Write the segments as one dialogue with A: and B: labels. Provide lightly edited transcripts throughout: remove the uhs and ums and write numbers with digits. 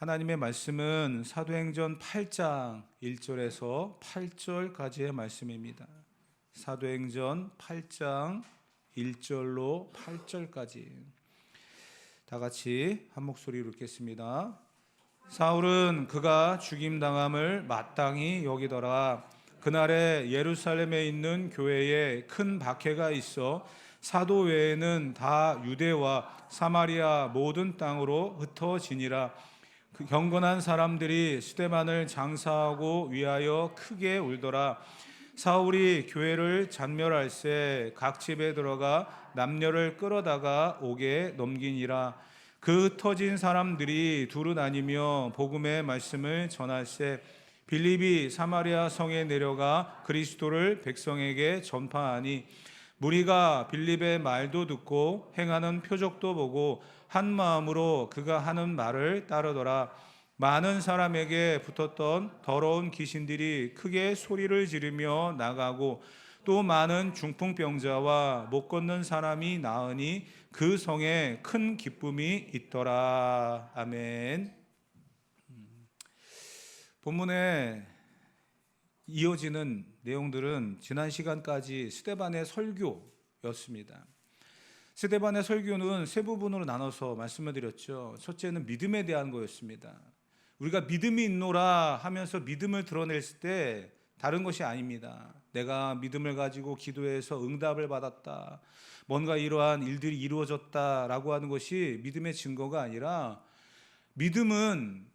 A: 하나님의 말씀은 사도행전 8장 1절에서 8절까지의 말씀입니다. 사도행전 8장 1절로 8절까지 다 같이 한 목소리로 읽겠습니다. 사울은 그가 죽임당함을 마땅히 여기더라. 그날에 예루살렘에 있는 교회에 큰 박해가 있어 사도 외에는 다 유대와 사마리아 모든 땅으로 흩어지니라. 그 경건한 사람들이 스데반을 장사하고 위하여 크게 울더라. 사울이 교회를 잔멸할새 각 집에 들어가 남녀를 끌어다가 옥에 넘기니라. 그 흩어진 사람들이 두루 나뉘며 복음의 말씀을 전할새 빌립이 사마리아 성에 내려가 그리스도를 백성에게 전파하니 무리가 빌립의 말도 듣고 행하는 표적도 보고 한 마음으로 그가 하는 말을 따르더라. 많은 사람에게 붙었던 더러운 귀신들이 크게 소리를 지르며 나가고 또 많은 중풍병자와 못 걷는 사람이 나으니 그 성에 큰 기쁨이 있더라. 아멘. 본문에 이어지는 내용들은 지난 시간까지 스데반의 설교였습니다. 스데반의 설교는 세 부분으로 나눠서 말씀을 드렸죠. 첫째는 믿음에 대한 거였습니다. 우리가 믿음이 있노라 하면서 믿음을 드러냈을 때 다른 것이 아닙니다. 내가 믿음을 가지고 기도해서 응답을 받았다, 뭔가 이러한 일들이 이루어졌다라고 하는 것이 믿음의 증거가 아니라, 믿음은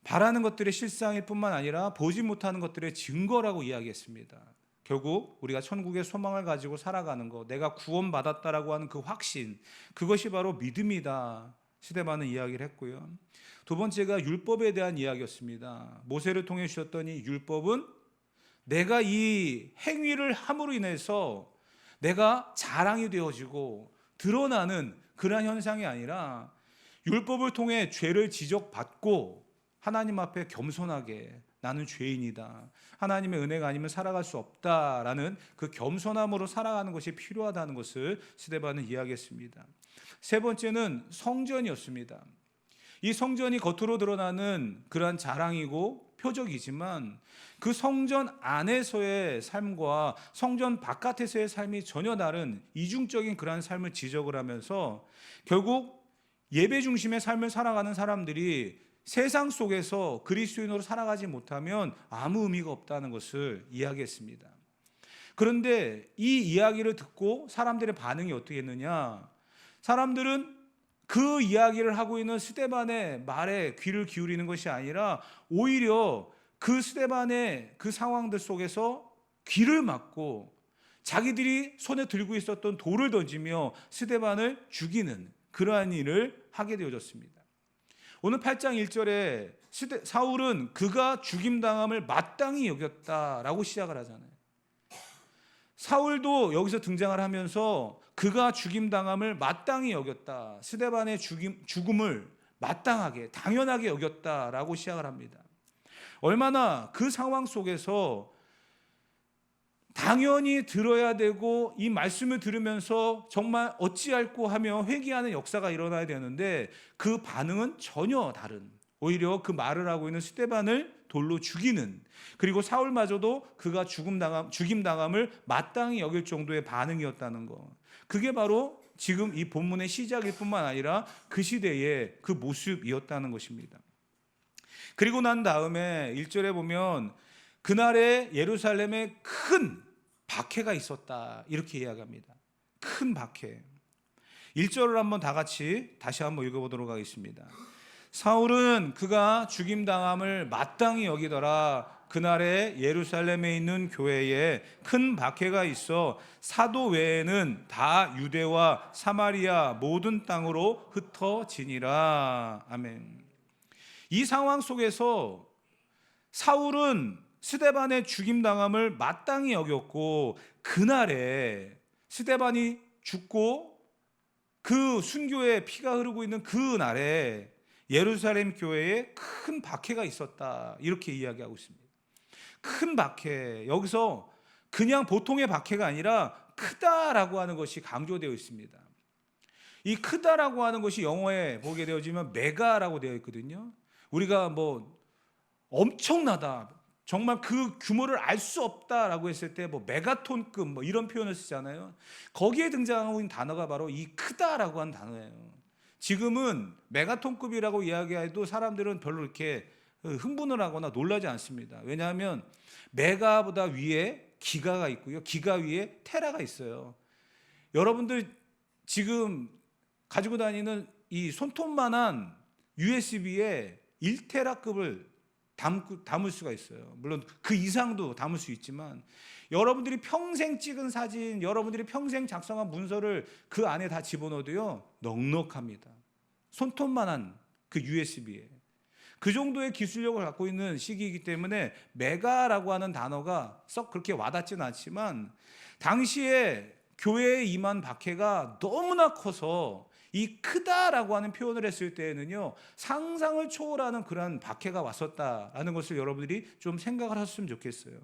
A: 바라는 것들의 실상일 뿐만 아니라 보지 못하는 것들의 증거라고 이야기했습니다. 결국 우리가 천국의 소망을 가지고 살아가는 것, 내가 구원받았다라고 하는 그 확신, 그것이 바로 믿음이다. 스데반은 이야기를 했고요. 두 번째가 율법에 대한 이야기였습니다. 모세를 통해 주셨던 이 율법은 내가 이 행위를 함으로 인해서 내가 자랑이 되어지고 드러나는 그러한 현상이 아니라, 율법을 통해 죄를 지적받고 하나님 앞에 겸손하게 나는 죄인이다, 하나님의 은혜가 아니면 살아갈 수 없다라는 그 겸손함으로 살아가는 것이 필요하다는 것을 스데반은 이야기했습니다. 세 번째는 성전이었습니다. 이 성전이 겉으로 드러나는 그러한 자랑이고 표적이지만 그 성전 안에서의 삶과 성전 바깥에서의 삶이 전혀 다른 이중적인 그러한 삶을 지적을 하면서 결국 예배 중심의 삶을 살아가는 사람들이 세상 속에서 그리스도인으로 살아가지 못하면 아무 의미가 없다는 것을 이야기했습니다. 그런데 이 이야기를 듣고 사람들의 반응이 어떻게 했느냐? 사람들은 그 이야기를 하고 있는 스데반의 말에 귀를 기울이는 것이 아니라 오히려 그 스데반의 그 상황들 속에서 귀를 막고 자기들이 손에 들고 있었던 돌을 던지며 스데반을 죽이는 그러한 일을 하게 되어졌습니다. 오늘 8장 1절에 사울은 그가 죽임당함을 마땅히 여겼다라고 시작을 하잖아요. 사울도 여기서 등장을 하면서 그가 죽임당함을 마땅히 여겼다, 스데반의 죽음을 마땅하게 당연하게 여겼다라고 시작을 합니다. 얼마나 그 상황 속에서 당연히 들어야 되고 이 말씀을 들으면서 정말 어찌할꼬 하며 회개하는 역사가 일어나야 되는데 그 반응은 전혀 다른, 오히려 그 말을 하고 있는 스데반을 돌로 죽이는, 그리고 사울마저도 그가 죽임당함을 마땅히 여길 정도의 반응이었다는 것, 그게 바로 지금 이 본문의 시작일 뿐만 아니라 그 시대의 그 모습이었다는 것입니다. 그리고 난 다음에 1절에 보면 그날에 예루살렘에 큰 박해가 있었다, 이렇게 이야기합니다. 큰 박해. 1절을 한번 다 같이 다시 한번 읽어보도록 하겠습니다. 사울은 그가 죽임당함을 마땅히 여기더라. 그날에 예루살렘에 있는 교회에 큰 박해가 있어 사도 외에는 다 유대와 사마리아 모든 땅으로 흩어지니라. 아멘. 이 상황 속에서 사울은 스데반의 죽임당함을 마땅히 여겼고, 그날에 스데반이 죽고 그 순교의 피가 흐르고 있는 그 날에 예루살렘 교회에 큰 박해가 있었다, 이렇게 이야기하고 있습니다. 큰 박해, 여기서 그냥 보통의 박해가 아니라 크다라고 하는 것이 강조되어 있습니다. 이 크다라고 하는 것이 영어에 보게 되어지면 메가라고 되어 있거든요. 우리가 뭐 엄청나다, 정말 그 규모를 알 수 없다라고 했을 때 뭐 메가톤급 뭐 이런 표현을 쓰잖아요. 거기에 등장하고 있는 단어가 바로 이 크다라고 하는 단어예요. 지금은 메가톤급이라고 이야기해도 사람들은 별로 이렇게 흥분을 하거나 놀라지 않습니다. 왜냐하면 메가보다 위에 기가가 있고요, 기가 위에 테라가 있어요. 여러분들 지금 가지고 다니는 이 손톱만한 USB에 1테라급을 담을 수가 있어요. 물론 그 이상도 담을 수 있지만 여러분들이 평생 찍은 사진, 여러분들이 평생 작성한 문서를 그 안에 다 집어넣어도요, 넉넉합니다. 손톱만한 그 USB에. 그 정도의 기술력을 갖고 있는 시기이기 때문에 메가라고 하는 단어가 썩 그렇게 와닿지는 않지만, 당시에 교회에 임한 박해가 너무나 커서 이 크다라고 하는 표현을 했을 때에는요, 상상을 초월하는 그러한 박해가 왔었다라는 것을 여러분들이 좀 생각을 하셨으면 좋겠어요.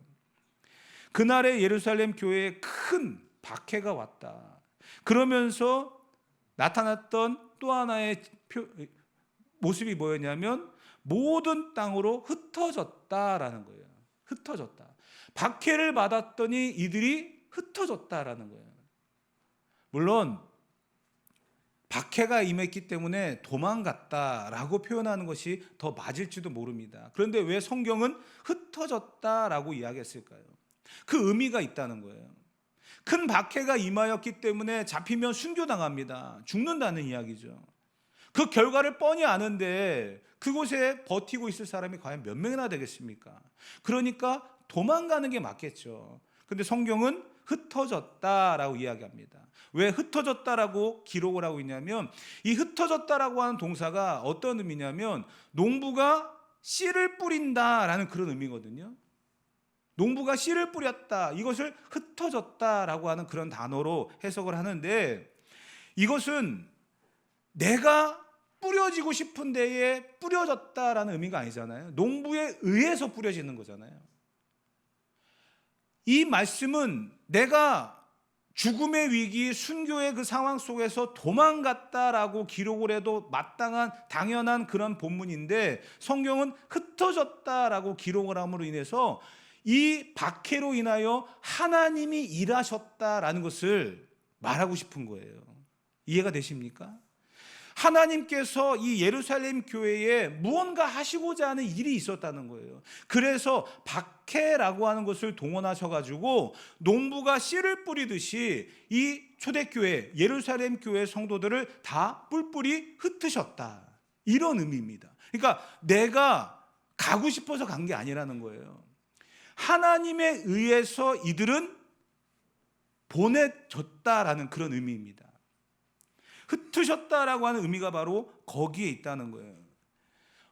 A: 그날의 예루살렘 교회에 큰 박해가 왔다. 그러면서 나타났던 또 하나의 모습이 뭐였냐면 모든 땅으로 흩어졌다라는 거예요. 흩어졌다. 박해를 받았더니 이들이 흩어졌다라는 거예요. 물론 박해가 임했기 때문에 도망갔다라고 표현하는 것이 더 맞을지도 모릅니다. 그런데 왜 성경은 흩어졌다라고 이야기했을까요? 그 의미가 있다는 거예요. 큰 박해가 임하였기 때문에 잡히면 순교당합니다. 죽는다는 이야기죠. 그 결과를 뻔히 아는데 그곳에 버티고 있을 사람이 과연 몇 명이나 되겠습니까? 그러니까 도망가는 게 맞겠죠. 근데 성경은 흩어졌다라고 이야기합니다. 왜 흩어졌다라고 기록을 하고 있냐면, 이 흩어졌다라고 하는 동사가 어떤 의미냐면 농부가 씨를 뿌린다라는 그런 의미거든요. 농부가 씨를 뿌렸다, 이것을 흩어졌다라고 하는 그런 단어로 해석을 하는데, 이것은 내가 뿌려지고 싶은 데에 뿌려졌다라는 의미가 아니잖아요. 농부에 의해서 뿌려지는 거잖아요. 이 말씀은 내가 죽음의 위기, 순교의 그 상황 속에서 도망갔다라고 기록을 해도 마땅한 당연한 그런 본문인데, 성경은 흩어졌다라고 기록을 함으로 인해서 이 박해로 인하여 하나님이 일하셨다라는 것을 말하고 싶은 거예요. 이해가 되십니까? 하나님께서 이 예루살렘 교회에 무언가 하시고자 하는 일이 있었다는 거예요. 그래서 박해라고 하는 것을 동원하셔가지고 농부가 씨를 뿌리듯이 이 초대교회, 예루살렘 교회 성도들을 다 뿔뿔이 흩으셨다, 이런 의미입니다. 그러니까 내가 가고 싶어서 간 게 아니라는 거예요. 하나님에 의해서 이들은 보내졌다라는 그런 의미입니다. 흩으셨다라고 하는 의미가 바로 거기에 있다는 거예요.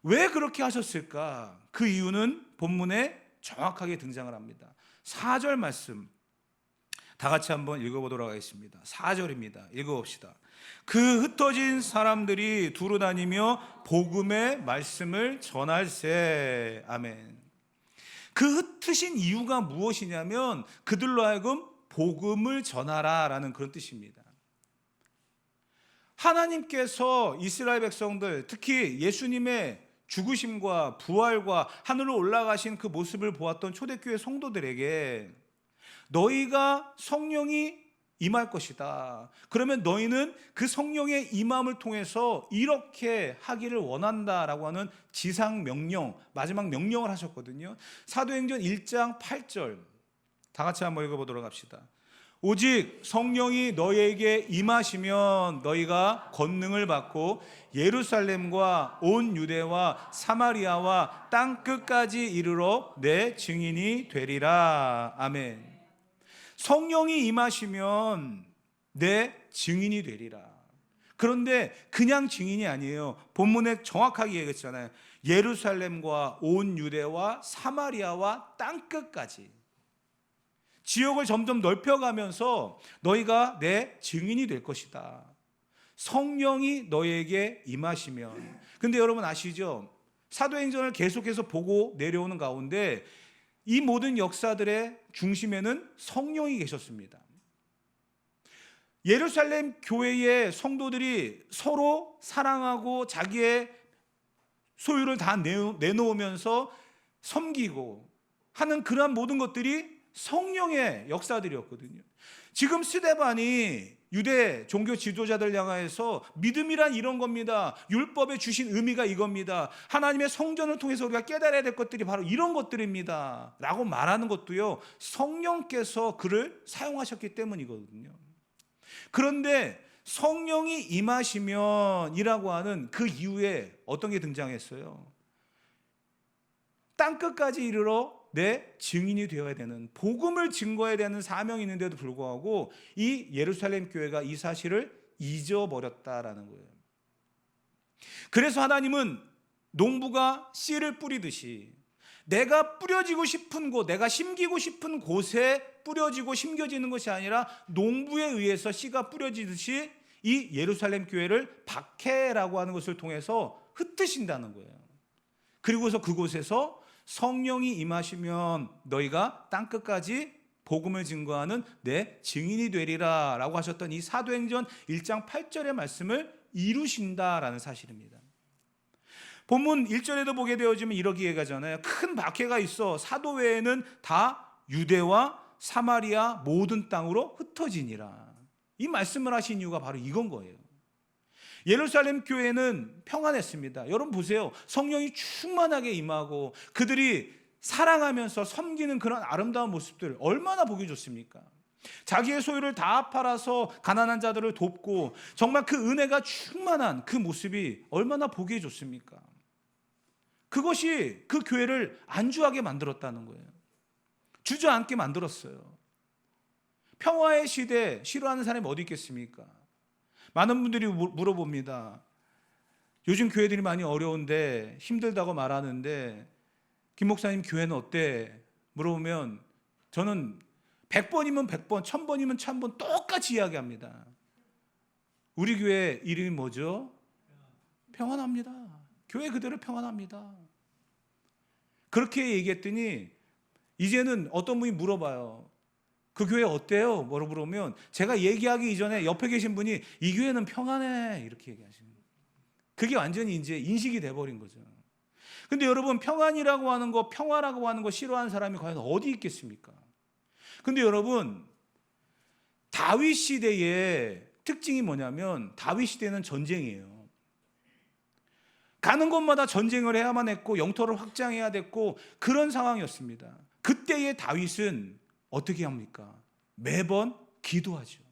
A: 왜 그렇게 하셨을까? 그 이유는 본문에 정확하게 등장을 합니다. 4절 말씀 다 같이 한번 읽어보도록 하겠습니다. 4절입니다. 읽어봅시다. 그 흩어진 사람들이 두루 다니며 복음의 말씀을 전할세. 아멘. 그 흩으신 이유가 무엇이냐면 그들로 하여금 복음을 전하라라는 그런 뜻입니다. 하나님께서 이스라엘 백성들, 특히 예수님의 죽으심과 부활과 하늘로 올라가신 그 모습을 보았던 초대교회 성도들에게 너희가 성령이 임할 것이다. 그러면 너희는 그 성령의 임함을 통해서 이렇게 하기를 원한다라고 하는 지상 명령, 마지막 명령을 하셨거든요. 사도행전 1장 8절 다 같이 한번 읽어보도록 합시다. 오직 성령이 너희에게 임하시면 너희가 권능을 받고 예루살렘과 온 유대와 사마리아와 땅 끝까지 이르러 내 증인이 되리라. 아멘. 성령이 임하시면 내 증인이 되리라. 그런데 그냥 증인이 아니에요. 본문에 정확하게 얘기했잖아요. 예루살렘과 온 유대와 사마리아와 땅 끝까지. 지역을 점점 넓혀가면서 너희가 내 증인이 될 것이다. 성령이 너희에게 임하시면. 근데 여러분 아시죠? 사도행전을 계속해서 보고 내려오는 가운데 이 모든 역사들의 중심에는 성령이 계셨습니다. 예루살렘 교회의 성도들이 서로 사랑하고 자기의 소유를 다 내놓으면서 섬기고 하는 그러한 모든 것들이 성령의 역사들이었거든요. 지금 스데반이 유대 종교 지도자들 향해서 믿음이란 이런 겁니다. 율법에 주신 의미가 이겁니다. 하나님의 성전을 통해서 우리가 깨달아야 될 것들이 바로 이런 것들입니다 라고 말하는 것도요, 성령께서 그를 사용하셨기 때문이거든요. 그런데 성령이 임하시면 이라고 하는 그 이후에 어떤 게 등장했어요? 땅끝까지 이르러 내 증인이 되어야 되는, 복음을 증거해야 되는 사명이 있는데도 불구하고 이 예루살렘 교회가 이 사실을 잊어버렸다라는 거예요. 그래서 하나님은 농부가 씨를 뿌리듯이 내가 뿌려지고 싶은 곳, 내가 심기고 싶은 곳에 뿌려지고 심겨지는 것이 아니라 농부에 의해서 씨가 뿌려지듯이 이 예루살렘 교회를 박해라고 하는 것을 통해서 흩으신다는 거예요. 그리고서 그곳에서 성령이 임하시면 너희가 땅끝까지 복음을 증거하는 내 증인이 되리라 라고 하셨던 이 사도행전 1장 8절의 말씀을 이루신다라는 사실입니다. 본문 1절에도 보게 되어지면 이러기에 가잖아요. 큰 박해가 있어 사도 외에는 다 유대와 사마리아 모든 땅으로 흩어지니라. 이 말씀을 하신 이유가 바로 이건 거예요. 예루살렘 교회는 평안했습니다. 여러분 보세요. 성령이 충만하게 임하고 그들이 사랑하면서 섬기는 그런 아름다운 모습들 얼마나 보기 좋습니까? 자기의 소유를 다 팔아서 가난한 자들을 돕고 정말 그 은혜가 충만한 그 모습이 얼마나 보기 좋습니까? 그것이 그 교회를 안주하게 만들었다는 거예요. 주저앉게 만들었어요. 평화의 시대 싫어하는 사람이 어디 있겠습니까? 많은 분들이 물어봅니다. 요즘 교회들이 많이 어려운데 힘들다고 말하는데 김 목사님 교회는 어때? 물어보면 저는 100번이면 100번, 1000번이면 1000번 똑같이 이야기합니다. 우리 교회 이름이 뭐죠? 평안합니다. 교회 그대로 평안합니다. 그렇게 얘기했더니 이제는 어떤 분이 물어봐요. 그 교회 어때요? 뭐라고 물으면 제가 얘기하기 이전에 옆에 계신 분이 이 교회는 평안해 이렇게 얘기하시는 거예요. 그게 완전히 이제 인식이 돼버린 거죠. 근데 여러분 평안이라고 하는 거, 평화라고 하는 거 싫어하는 사람이 과연 어디 있겠습니까? 근데 여러분 다윗 시대의 특징이 뭐냐면 다윗 시대는 전쟁이에요. 가는 곳마다 전쟁을 해야만 했고 영토를 확장해야 됐고 그런 상황이었습니다. 그때의 다윗은 어떻게 합니까? 매번 기도하죠.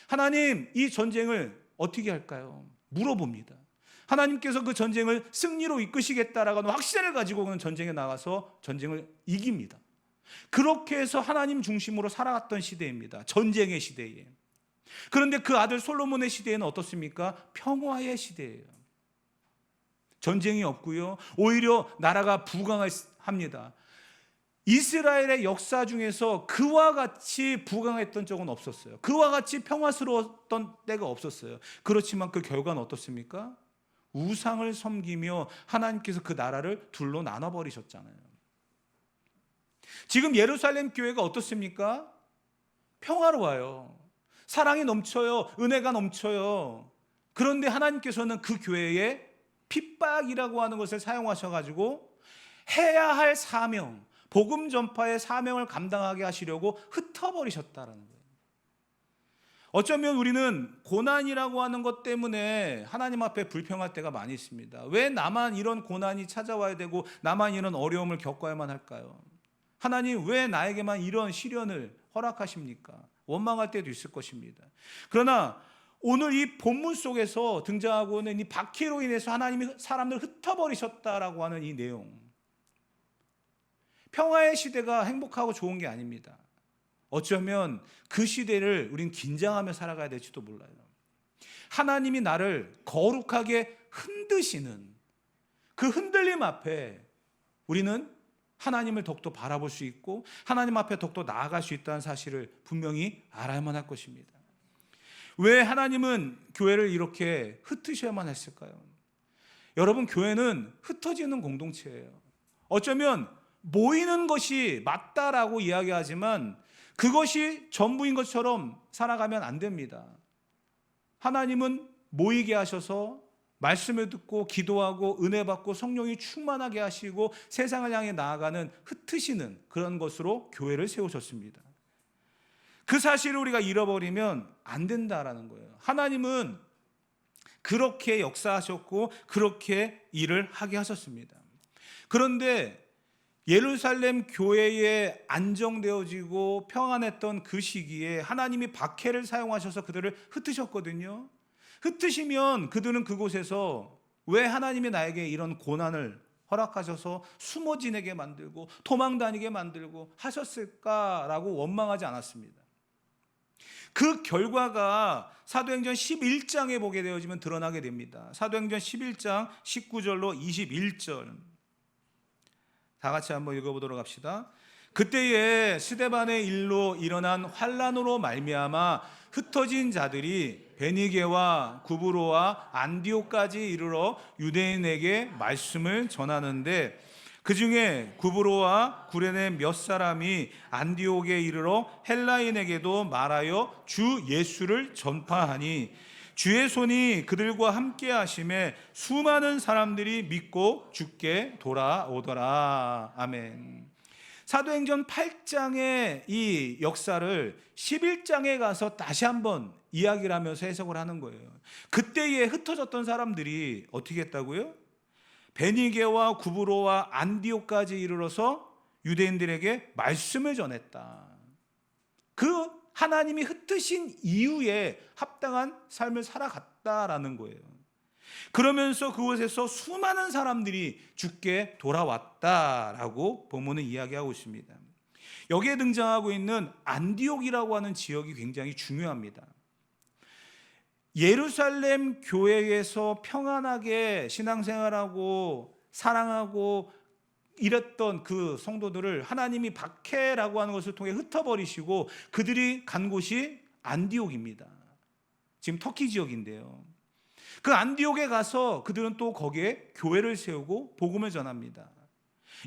A: 하나님, 이 전쟁을 어떻게 할까요? 물어봅니다. 하나님께서 그 전쟁을 승리로 이끄시겠다라고 하는 확신을 가지고 그는 전쟁에 나가서 전쟁을 이깁니다. 그렇게 해서 하나님 중심으로 살아갔던 시대입니다. 전쟁의 시대에. 그런데 그 아들 솔로몬의 시대에는 어떻습니까? 평화의 시대예요. 전쟁이 없고요. 오히려 나라가 부강합니다. 이스라엘의 역사 중에서 그와 같이 부강했던 적은 없었어요. 그와 같이 평화스러웠던 때가 없었어요. 그렇지만 그 결과는 어떻습니까? 우상을 섬기며 하나님께서 그 나라를 둘로 나눠버리셨잖아요. 지금 예루살렘 교회가 어떻습니까? 평화로워요. 사랑이 넘쳐요. 은혜가 넘쳐요. 그런데 하나님께서는 그 교회에 핍박이라고 하는 것을 사용하셔가지고 해야 할 사명, 복음 전파의 사명을 감당하게 하시려고 흩어버리셨다는 거예요. 어쩌면 우리는 고난이라고 하는 것 때문에 하나님 앞에 불평할 때가 많이 있습니다. 왜 나만 이런 고난이 찾아와야 되고 나만 이런 어려움을 겪어야만 할까요? 하나님 왜 나에게만 이런 시련을 허락하십니까? 원망할 때도 있을 것입니다. 그러나 오늘 이 본문 속에서 등장하고 있는 이 박해로 인해서 하나님이 사람들을 흩어버리셨다라고 하는 이 내용, 평화의 시대가 행복하고 좋은 게 아닙니다. 어쩌면 그 시대를 우린 긴장하며 살아가야 될지도 몰라요. 하나님이 나를 거룩하게 흔드시는 그 흔들림 앞에 우리는 하나님을 더욱더 바라볼 수 있고 하나님 앞에 더욱더 나아갈 수 있다는 사실을 분명히 알아야만 할 것입니다. 왜 하나님은 교회를 이렇게 흩으셔야만 했을까요? 여러분, 교회는 흩어지는 공동체예요. 어쩌면 모이는 것이 맞다라고 이야기하지만 그것이 전부인 것처럼 살아가면 안 됩니다. 하나님은 모이게 하셔서 말씀을 듣고 기도하고 은혜 받고 성령이 충만하게 하시고 세상을 향해 나아가는 흩으시는 그런 것으로 교회를 세우셨습니다. 그 사실을 우리가 잃어버리면 안 된다라는 거예요. 하나님은 그렇게 역사하셨고 그렇게 일을 하게 하셨습니다. 그런데 예루살렘 교회에 안정되어지고 평안했던 그 시기에 하나님이 박해를 사용하셔서 그들을 흩으셨거든요. 흩으시면 그들은 그곳에서 왜 하나님이 나에게 이런 고난을 허락하셔서 숨어 지내게 만들고 도망 다니게 만들고 하셨을까라고 원망하지 않았습니다. 그 결과가 사도행전 11장에 보게 되어지면 드러나게 됩니다. 사도행전 11장 19절로 21절 다 같이 한번 읽어보도록 합시다. 그때에 스데반의 일로 일어난 환난으로 말미암아 흩어진 자들이 베니게와 구브로와 안디옥까지 이르러 유대인에게 말씀을 전하는데 그 중에 구브로와 구레네 몇 사람이 안디옥에 이르러 헬라인에게도 말하여 주 예수를 전파하니 주의 손이 그들과 함께 하심에 수많은 사람들이 믿고 주께 돌아오더라. 아멘. 사도행전 8장의 이 역사를 11장에 가서 다시 한번 이야기를 하면서 해석을 하는 거예요. 그때에 흩어졌던 사람들이 어떻게 했다고요? 베니게와 구브로와 안디옥까지 이르러서 유대인들에게 말씀을 전했다. 그 하나님이 흩으신 이후에 합당한 삶을 살아갔다라는 거예요. 그러면서 그곳에서 수많은 사람들이 주께 돌아왔다라고 본문은 이야기하고 있습니다. 여기에 등장하고 있는 안디옥이라고 하는 지역이 굉장히 중요합니다. 예루살렘 교회에서 평안하게 신앙생활하고 사랑하고 이랬던 그 성도들을 하나님이 박해라고 하는 것을 통해 흩어버리시고 그들이 간 곳이 안디옥입니다. 지금 터키 지역인데요. 그 안디옥에 가서 그들은 또 거기에 교회를 세우고 복음을 전합니다.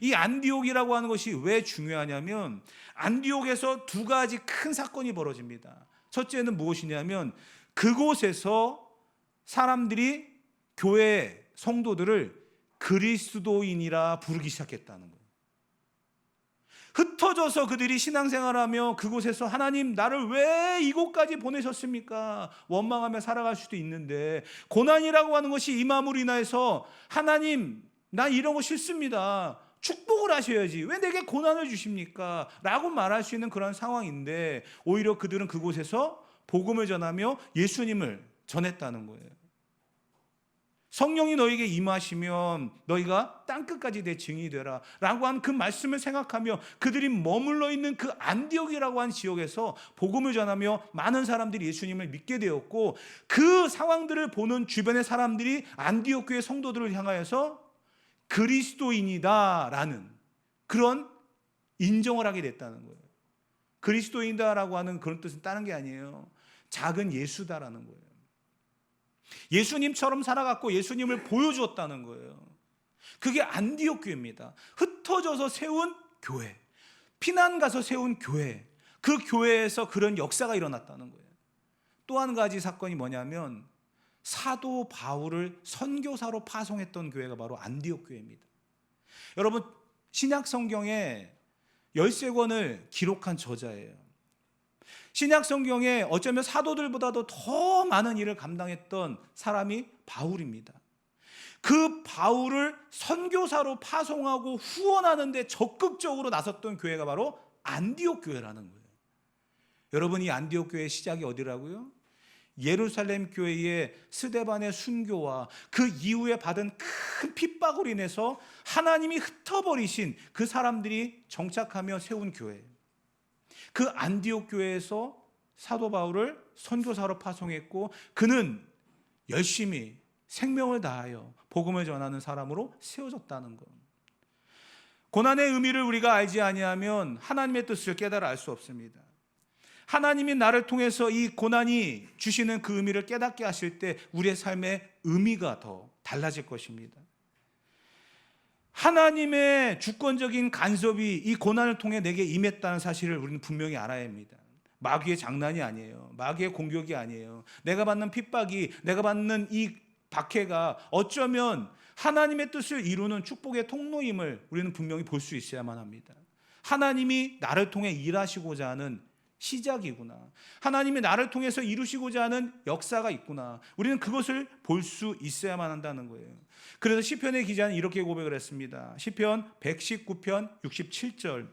A: 이 안디옥이라고 하는 것이 왜 중요하냐면 안디옥에서 두 가지 큰 사건이 벌어집니다. 첫째는 무엇이냐면 그곳에서 사람들이 교회 성도들을 그리스도인이라 부르기 시작했다는 거예요. 흩어져서 그들이 신앙생활하며 그곳에서 하나님 나를 왜 이곳까지 보내셨습니까? 원망하며 살아갈 수도 있는데 고난이라고 하는 것이 임함으로 인하여서 하나님 나 이런 거 싫습니다. 축복을 하셔야지 왜 내게 고난을 주십니까? 라고 말할 수 있는 그런 상황인데 오히려 그들은 그곳에서 복음을 전하며 예수님을 전했다는 거예요. 성령이 너에게 임하시면 너희가 땅끝까지 내 증인이 되라 라고 한 그 말씀을 생각하며 그들이 머물러 있는 그 안디옥이라고 한 지역에서 복음을 전하며 많은 사람들이 예수님을 믿게 되었고 그 상황들을 보는 주변의 사람들이 안디옥 교회 성도들을 향하여서 그리스도인이다 라는 그런 인정을 하게 됐다는 거예요. 그리스도인이다라고 하는 그런 뜻은 다른 게 아니에요. 작은 예수다라는 거예요. 예수님처럼 살아갔고 예수님을 보여주었다는 거예요. 그게 안디옥 교회입니다. 흩어져서 세운 교회, 피난 가서 세운 교회, 그 교회에서 그런 역사가 일어났다는 거예요. 또 한 가지 사건이 뭐냐면 사도 바울을 선교사로 파송했던 교회가 바로 안디옥 교회입니다. 여러분 신약 성경에 13권을 기록한 저자예요. 신약 성경에 어쩌면 사도들보다도 더 많은 일을 감당했던 사람이 바울입니다. 그 바울을 선교사로 파송하고 후원하는 데 적극적으로 나섰던 교회가 바로 안디옥 교회라는 거예요. 여러분 이 안디옥 교회의 시작이 어디라고요? 예루살렘 교회의 스데반의 순교와 그 이후에 받은 큰 핍박으로 인해서 하나님이 흩어버리신 그 사람들이 정착하며 세운 교회예요. 그 안디옥 교회에서 사도 바울을 선교사로 파송했고 그는 열심히 생명을 다하여 복음을 전하는 사람으로 세워졌다는 것. 고난의 의미를 우리가 알지 아니하면 하나님의 뜻을 깨달아 알 수 없습니다. 하나님이 나를 통해서 이 고난이 주시는 그 의미를 깨닫게 하실 때 우리의 삶의 의미가 더 달라질 것입니다. 하나님의 주권적인 간섭이 이 고난을 통해 내게 임했다는 사실을 우리는 분명히 알아야 합니다. 마귀의 장난이 아니에요. 마귀의 공격이 아니에요. 내가 받는 핍박이, 내가 받는 이 박해가 어쩌면 하나님의 뜻을 이루는 축복의 통로임을 우리는 분명히 볼 수 있어야만 합니다. 하나님이 나를 통해 일하시고자 하는 시작이구나. 하나님이 나를 통해서 이루시고자 하는 역사가 있구나. 우리는 그것을 볼 수 있어야만 한다는 거예요. 그래서 시편의 기자는 이렇게 고백을 했습니다. 시편 119편 67절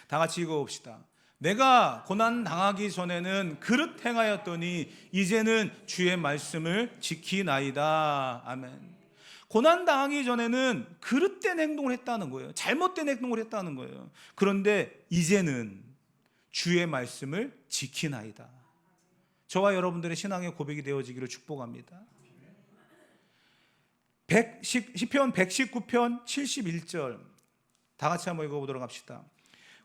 A: 다 같이 읽어봅시다. 내가 고난 당하기 전에는 그릇 행하였더니 이제는 주의 말씀을 지키나이다. 아멘. 고난 당하기 전에는 그릇된 행동을 했다는 거예요. 잘못된 행동을 했다는 거예요. 그런데 이제는 주의 말씀을 지키나이다. 저와 여러분들의 신앙의 고백이 되어지기를 축복합니다. 시편 119편 71절 다 같이 한번 읽어보도록 합시다.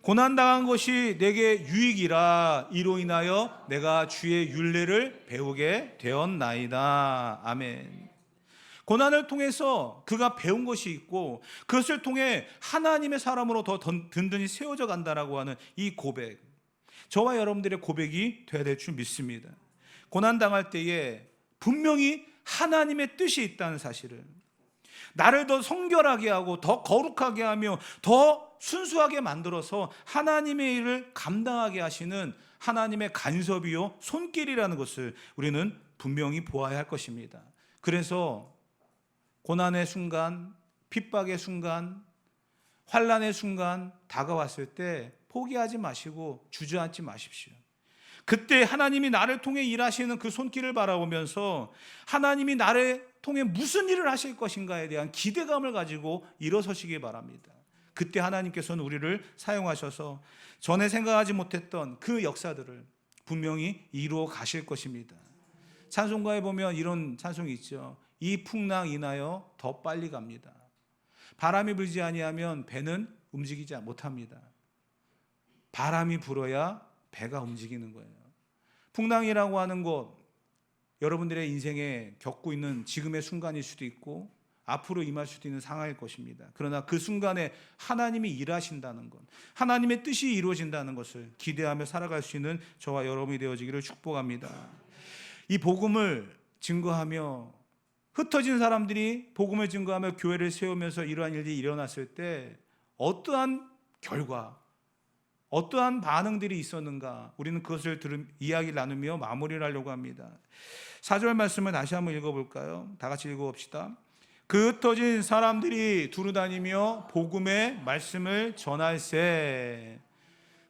A: 고난당한 것이 내게 유익이라 이로 인하여 내가 주의 율례를 배우게 되었나이다. 아멘. 고난을 통해서 그가 배운 것이 있고 그것을 통해 하나님의 사람으로 더 든든히 세워져 간다라고 하는 이 고백, 저와 여러분들의 고백이 되어야 될 줄 믿습니다. 고난당할 때에 분명히 하나님의 뜻이 있다는 사실을, 나를 더 성결하게 하고 더 거룩하게 하며 더 순수하게 만들어서 하나님의 일을 감당하게 하시는 하나님의 간섭이요 손길이라는 것을 우리는 분명히 보아야 할 것입니다. 그래서 고난의 순간, 핍박의 순간, 환난의 순간 다가왔을 때 포기하지 마시고 주저앉지 마십시오. 그때 하나님이 나를 통해 일하시는 그 손길을 바라보면서 하나님이 나를 통해 무슨 일을 하실 것인가에 대한 기대감을 가지고 일어서시기 바랍니다. 그때 하나님께서는 우리를 사용하셔서 전에 생각하지 못했던 그 역사들을 분명히 이루어 가실 것입니다. 찬송가에 보면 이런 찬송이 있죠. 이 풍랑 인하여 더 빨리 갑니다. 바람이 불지 아니하면 배는 움직이지 못합니다. 바람이 불어야 배가 움직이는 거예요. 풍랑이라고 하는 것, 여러분들의 인생에 겪고 있는 지금의 순간일 수도 있고 앞으로 임할 수도 있는 상황일 것입니다. 그러나 그 순간에 하나님이 일하신다는 것, 하나님의 뜻이 이루어진다는 것을 기대하며 살아갈 수 있는 저와 여러분이 되어지기를 축복합니다. 이 복음을 증거하며 흩어진 사람들이 복음을 증거하며 교회를 세우면서 이러한 일이 일어났을 때 어떠한 결과, 어떠한 반응들이 있었는가, 우리는 그것을 이야기를 나누며 마무리를 하려고 합니다. 4절 말씀을 다시 한번 읽어볼까요? 다 같이 읽어봅시다. 그 흩어진 사람들이 두루다니며 복음의 말씀을 전할세.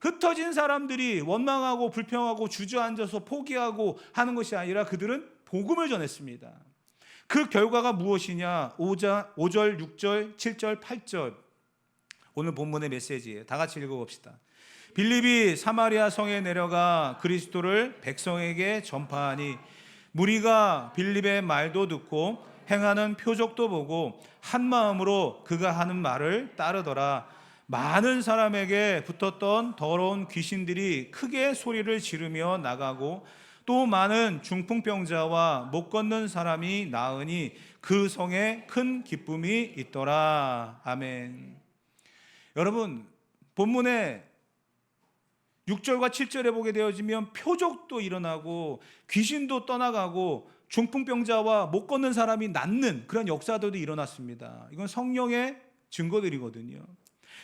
A: 흩어진 사람들이 원망하고 불평하고 주저앉아서 포기하고 하는 것이 아니라 그들은 복음을 전했습니다. 그 결과가 무엇이냐? 5절, 6절, 7절, 8절 오늘 본문의 메시지예요. 다 같이 읽어봅시다. 빌립이 사마리아 성에 내려가 그리스도를 백성에게 전파하니 무리가 빌립의 말도 듣고 행하는 표적도 보고 한 마음으로 그가 하는 말을 따르더라. 많은 사람에게 붙었던 더러운 귀신들이 크게 소리를 지르며 나가고 또 많은 중풍병자와 못 걷는 사람이 나으니 그 성에 큰 기쁨이 있더라. 아멘. 여러분, 본문에 6절과 7절에 보게 되어지면 표적도 일어나고 귀신도 떠나가고 중풍병자와 못 걷는 사람이 낫는 그런 역사들도 일어났습니다. 이건 성령의 증거들이거든요.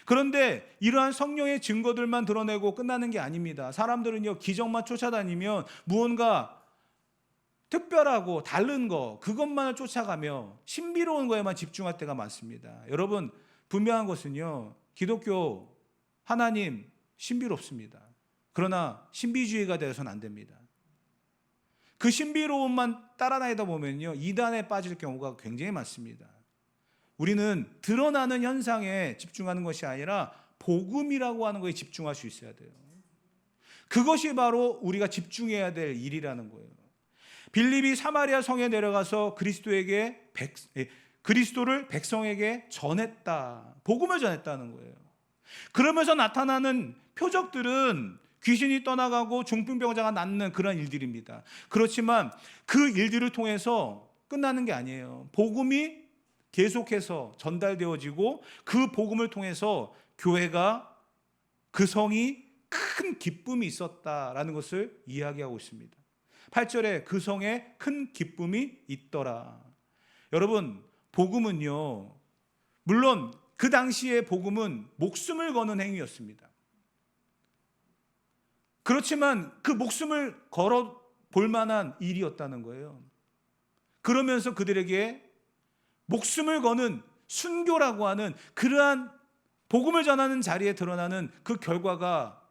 A: 그런데 이러한 성령의 증거들만 드러내고 끝나는 게 아닙니다. 사람들은요, 기적만 쫓아다니면 무언가 특별하고 다른 거, 그것만을 쫓아가며 신비로운 거에만 집중할 때가 많습니다. 여러분, 분명한 것은요, 기독교, 하나님 신비롭습니다. 그러나 신비주의가 되어서는 안 됩니다. 그 신비로움만 따라다니다 보면요, 이단에 빠질 경우가 굉장히 많습니다. 우리는 드러나는 현상에 집중하는 것이 아니라 복음이라고 하는 것에 집중할 수 있어야 돼요. 그것이 바로 우리가 집중해야 될 일이라는 거예요. 빌립이 사마리아 성에 내려가서 그리스도를 백성에게 전했다. 복음을 전했다는 거예요. 그러면서 나타나는 표적들은 귀신이 떠나가고 중풍병자가 낫는 그런 일들입니다. 그렇지만 그 일들을 통해서 끝나는 게 아니에요. 복음이 계속해서 전달되어지고 그 복음을 통해서 교회가, 그 성이 큰 기쁨이 있었다라는 것을 이야기하고 있습니다. 8절에 그 성에 큰 기쁨이 있더라. 여러분, 복음은요, 물론 그 당시의 복음은 목숨을 거는 행위였습니다. 그렇지만 그 목숨을 걸어 볼 만한 일이었다는 거예요. 그러면서 그들에게 목숨을 거는 순교라고 하는 그러한 복음을 전하는 자리에 드러나는 그 결과가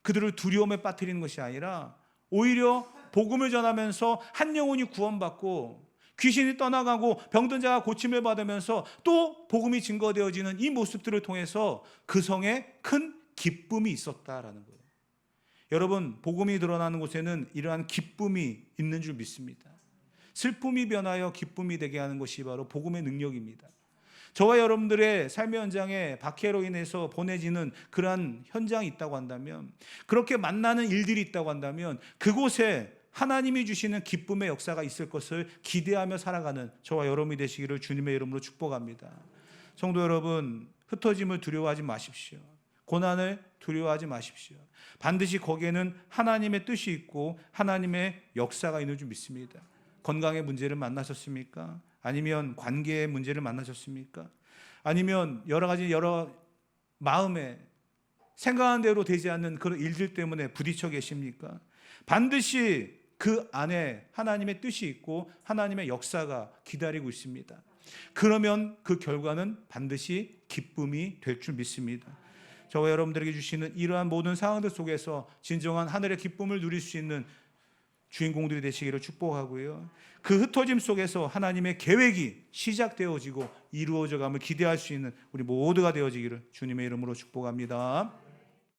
A: 그들을 두려움에 빠뜨리는 것이 아니라 오히려 복음을 전하면서 한 영혼이 구원받고 귀신이 떠나가고 병든 자가 고침을 받으면서 또 복음이 증거되어지는 이 모습들을 통해서 그 성에 큰 기쁨이 있었다라는 거예요. 여러분, 복음이 드러나는 곳에는 이러한 기쁨이 있는 줄 믿습니다. 슬픔이 변하여 기쁨이 되게 하는 것이 바로 복음의 능력입니다. 저와 여러분들의 삶의 현장에 박해로 인해서 보내지는 그러한 현장이 있다고 한다면, 그렇게 만나는 일들이 있다고 한다면 그곳에 하나님이 주시는 기쁨의 역사가 있을 것을 기대하며 살아가는 저와 여러분이 되시기를 주님의 이름으로 축복합니다. 성도 여러분, 흩어짐을 두려워하지 마십시오. 고난을 두려워하지 마십시오. 반드시 거기에는 하나님의 뜻이 있고 하나님의 역사가 있는 줄 믿습니다. 건강의 문제를 만나셨습니까? 아니면 관계의 문제를 만나셨습니까? 아니면 여러 마음에 생각한 대로 되지 않는 그런 일들 때문에 부딪혀 계십니까? 반드시 그 안에 하나님의 뜻이 있고 하나님의 역사가 기다리고 있습니다. 그러면 그 결과는 반드시 기쁨이 될 줄 믿습니다. 저와 여러분들에게 주시는 이러한 모든 상황들 속에서 진정한 하늘의 기쁨을 누릴 수 있는 주인공들이 되시기를 축복하고요. 그 흩어짐 속에서 하나님의 계획이 시작되어지고 이루어져감을 기대할 수 있는 우리 모두가 되어지기를 주님의 이름으로 축복합니다.